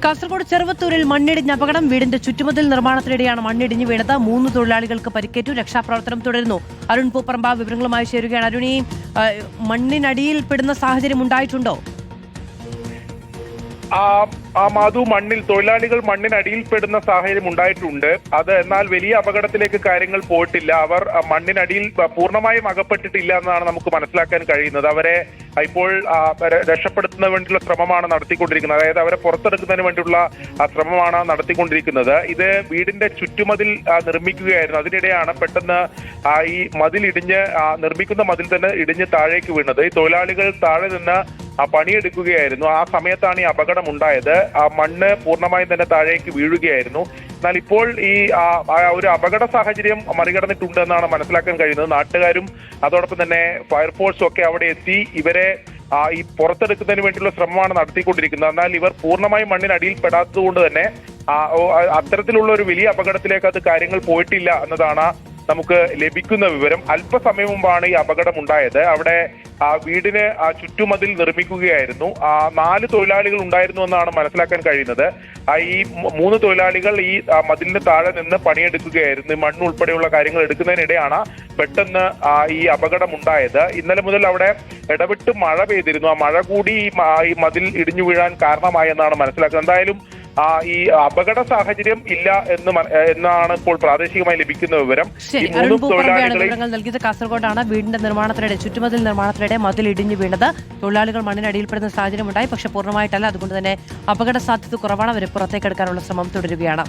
കാസർഗോഡ് ചെറുവത്തൂരിൽ മണ്ണിടിഞ്ഞ അപകടം. വീടിന്റെ ചുറ്റുമതിൽ നിർമ്മാണത്തിനിടെയാണ് മണ്ണിടിഞ്ഞു വീണത്. 3 തൊഴിലാളികൾക്ക് പരിക്കേറ്റു. രക്ഷാപ്രവർത്തനം തുടരുന്നു. അരുൺ പൂപ്പറമ്പ വിവരങ്ങളുമായി ചേരുകയാണ്. അരുണി, മണ്ണിനടിയിൽ പെടുന്ന സാഹചര്യം ഉണ്ടായിട്ടുണ്ടോ? മാധു, തൊഴിലാളികൾ മണ്ണിനടിയിൽപ്പെടുന്ന സാഹചര്യം ഉണ്ടായിട്ടുണ്ട്. എന്നാൽ വലിയ അപകടത്തിലേക്ക് കാര്യങ്ങൾ പോയിട്ടില്ല. അവർ മണ്ണിനടിയിൽ പൂർണ്ണമായും അകപ്പെട്ടിട്ടില്ല എന്നാണ് നമുക്ക് മനസ്സിലാക്കാൻ കഴിയുന്നത്. അവരെ ഇപ്പോൾ രക്ഷപ്പെടുത്തുന്നതിന് വേണ്ടിയുള്ള ശ്രമമാണ് നടത്തിക്കൊണ്ടിരിക്കുന്നത്. അതായത് അവരെ പുറത്തെടുക്കുന്നതിന് വേണ്ടിയുള്ള ശ്രമമാണ് നടത്തിക്കൊണ്ടിരിക്കുന്നത്. ഇത് വീടിന്റെ ചുറ്റുമതിൽ നിർമ്മിക്കുകയായിരുന്നു. അതിനിടെയാണ് പെട്ടെന്ന് ഈ മതിൽ നിർമ്മിക്കുന്ന മതിൽ തന്നെ ഇടിഞ്ഞ് താഴേക്ക് വീണത്. ഈ തൊഴിലാളികൾ താഴെ നിന്ന് പണിയെടുക്കുകയായിരുന്നു. ആ സമയത്താണ് ഈ അപകടം ഉണ്ടായത്. മണ്ണ് പൂർണ്ണമായും തന്നെ താഴേക്ക് വീഴുകയായിരുന്നു. എന്നാൽ ഇപ്പോൾ ഈ ഒരു അപകട സാഹചര്യം മറികടന്നിട്ടുണ്ട് എന്നാണ് മനസ്സിലാക്കാൻ കഴിയുന്നത്. നാട്ടുകാരും അതോടൊപ്പം തന്നെ ഫയർഫോഴ്സും ഒക്കെ അവിടെ എത്തി ഇവരെ ഈ പുറത്തെടുക്കുന്നതിന് വേണ്ടിയുള്ള ശ്രമമാണ് നടത്തിക്കൊണ്ടിരിക്കുന്നത്. എന്നാൽ ഇവർ പൂർണ്ണമായും മണ്ണിനടിയിൽ പെടാത്തത് കൊണ്ട് തന്നെ അത്തരത്തിലുള്ള ഒരു വലിയ അപകടത്തിലേക്ക് അത് കാര്യങ്ങൾ പോയിട്ടില്ല എന്നതാണ് നമുക്ക് ലഭിക്കുന്ന വിവരം. അല്പസമയം മുമ്പാണ് ഈ അപകടം ഉണ്ടായത്. അവിടെ വീടിന് ചുറ്റുമതിൽ നിർമ്മിക്കുകയായിരുന്നു. 4 തൊഴിലാളികൾ ഉണ്ടായിരുന്നു എന്നാണ് മനസ്സിലാക്കാൻ കഴിയുന്നത്. ഈ 3 തൊഴിലാളികൾ ഈ മതിലിന് താഴെ നിന്ന് പണിയെടുക്കുകയായിരുന്നു. മണ്ണ് ഉൾപ്പെടെയുള്ള കാര്യങ്ങൾ എടുക്കുന്നതിനിടെയാണ് പെട്ടെന്ന് ഈ അപകടം ഉണ്ടായത്. ഇന്നലെ മുതൽ അവിടെ ഇടവിട്ട് മഴ പെയ്തിരുന്നു. ആ മഴ കൂടി ഈ മതിൽ ഇടിഞ്ഞു വീഴാൻ കാരണമായി എന്നാണ് മനസ്സിലാക്കുന്നത്. എന്തായാലും ഈ അപകട സാഹചര്യം ഇല്ല എന്നാണ് ഇപ്പോൾ പ്രാദേശികമായി ലഭിക്കുന്ന വിവരം. വിവരങ്ങൾ നൽകിയത് കാസർഗോഡാണ്. വീടിന്റെ നിർമ്മാണത്തിനിടെ ചുറ്റുമതിൽ നിർമ്മാണത്തിനിടെ മതിൽ ഇടിഞ്ഞു വീണത്. തൊഴിലാളികൾ മണ്ണിനടിയിൽപ്പെടുന്ന സാഹചര്യം ഉണ്ടായി, പക്ഷെ പൂർണ്ണമായിട്ടല്ല. അതുകൊണ്ട് തന്നെ അപകട സാധ്യത കുറവാണ്. അവരെ പുറത്തേക്കെടുക്കാനുള്ള ശ്രമം തുടരുകയാണ്.